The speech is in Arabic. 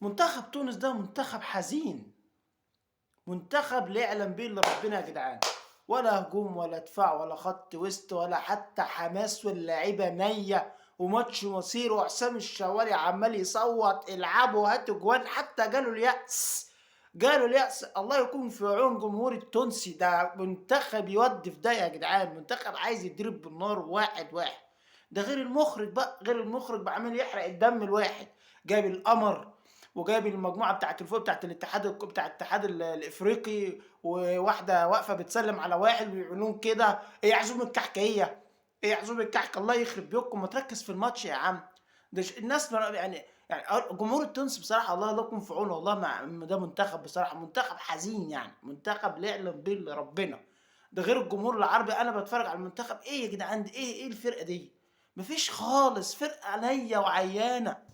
منتخب تونس ده منتخب حزين، منتخب لا يعلم به الا ربنا يا جدعان. ولا هجوم ولا دفاع ولا خط وسط ولا حتى حماس، واللعيبه نيه وماتش مصير، وحسام الشوالي عمال يصوت العبوا هاتوا جوان، حتى جاله اليأس. جاله اليأس. الله يكون في عون جمهور التونسي. ده منتخب يودي في ده يا جدعان، منتخب عايز يضرب بالنار واحد واحد. ده غير المخرج بقى، غير المخرج بقى عمال يحرق الدم الواحد. جايب القمر وجايب المجموعه بتاعت الفوق بتاعت الاتحاد الافريقي، وواحده واقفه بتسلم على واحد ويقولون كده ايه عزوم الكحكيه، ايه عزوم الكحك. الله يخرب بيوتكم، ما تركز في الماتش يا عم. ده الناس يعني جمهور التونس بصراحه الله يكون في عونه والله. مع ده منتخب بصراحه، منتخب حزين يعني، منتخب لا يعلم به الا ربنا. ده غير الجمهور العربي. انا بتفرج على المنتخب، ايه يا جدعان، ايه الفرقه دي؟ مفيش خالص، فرقه عينيا وعيانه.